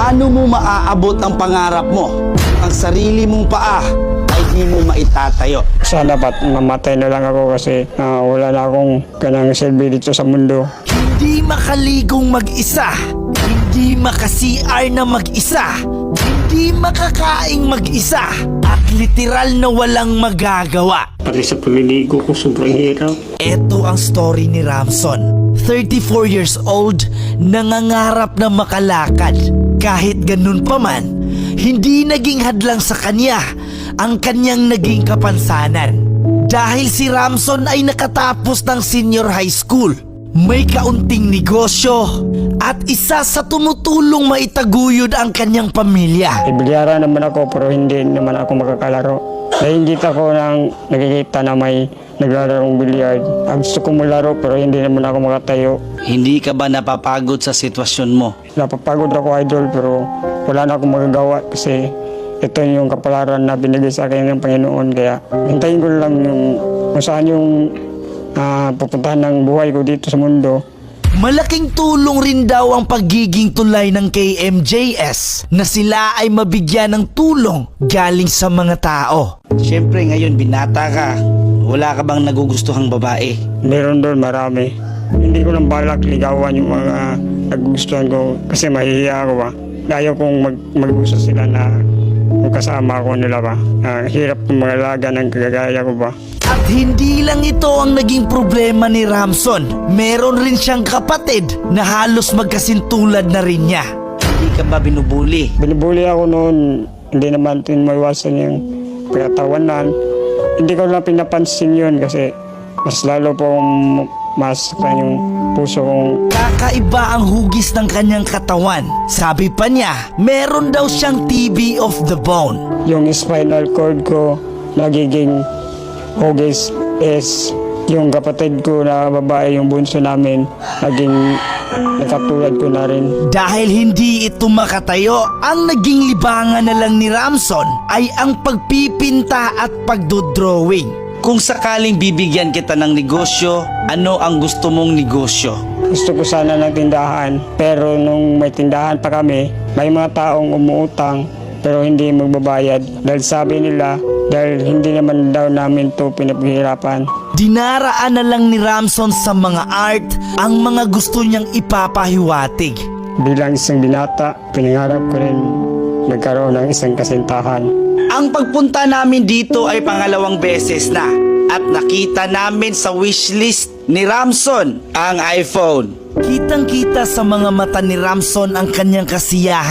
Paano mo maaabot ang pangarap mo? Ang sarili mong paa ay di mo maitatayo. Sana dapat mamatay na lang ako kasi wala na akong kanang silbi dito sa mundo. Hindi makaligong mag-isa, hindi maka-CR na mag-isa, hindi makakaing mag-isa, at literal na walang magagawa. Pati sa paliligo ko sobrang hirap. Ito ang story ni Ramson. 34 years old, nangangarap na makalakad. Kahit ganun pa man, hindi naging hadlang sa kanya ang kanyang naging kapansanan. Dahil si Ramson ay nakatapos ng senior high school, may kaunting negosyo, at isa sa tumutulong maitaguyod ang kanyang pamilya. Ibilyara naman ako pero hindi naman ako makakalaro. Nainggit ako nang nakikita na may naglarong bilyard. Ang gusto ko malaro pero hindi naman ako makatayo. Hindi ka ba napapagod sa sitwasyon mo? Napapagod ako idol pero wala na akong magagawa kasi ito yung kapalaran na binigay sa akin ng Panginoon. Kaya hintayin ko lang yung kung saan yung pupuntahan ng buhay ko dito sa mundo. Malaking tulong rin daw ang pagiging tulay ng KMJS na sila ay mabigyan ng tulong galing sa mga tao. Siyempre ngayon binata ka, wala ka bang nagugustuhang babae? Meron doon marami. Hindi ko lang balak ligawan yung mga nagugustuhan ko kasi mahihiya ako ba. Ayaw kong mag-usa sila na kasama ako nila ba. Hirap ng mga laga ng kagaya ko ba. At hindi lang ito ang naging problema ni Ramson. Meron rin siyang kapatid na halos magkasintulad na rin niya. Hindi ka ba binubuli? Binubuli ako noon, hindi naman maiwasan yung pagkatawanan. Hindi ko lang pinapansin yun kasi mas lalo pong masaktan yung puso kong. Kakaiba ang hugis ng kanyang katawan. Sabi pa niya, meron daw siyang TB of the bone. Yung spinal cord ko nagiging hugis is yung kapatid ko na babae, yung bunso namin, naging nakatulad ko na rin. Dahil hindi ito makatayo, ang naging libangan na lang ni Ramson ay ang pagpipinta at pagdodrawing. Kung sakaling bibigyan kita ng negosyo, ano ang gusto mong negosyo? Gusto ko sana ng tindahan, pero nung may tindahan pa kami, may mga taong umuutang pero hindi magbabayad. Dahil sabi nila, dahil hindi naman daw namin to pinaghihirapan. Dinaraan na lang ni Ramson sa mga art ang mga gusto niyang ipapahiwatig. Bilang isang binata, pinangarap ko rin nagkaroon ng isang kasintahan. Ang pagpunta namin dito ay pangalawang beses na at nakita namin sa wishlist ni Ramson ang iPhone. Kitang-kita sa mga mata ni Ramson ang kanyang kasiyahan.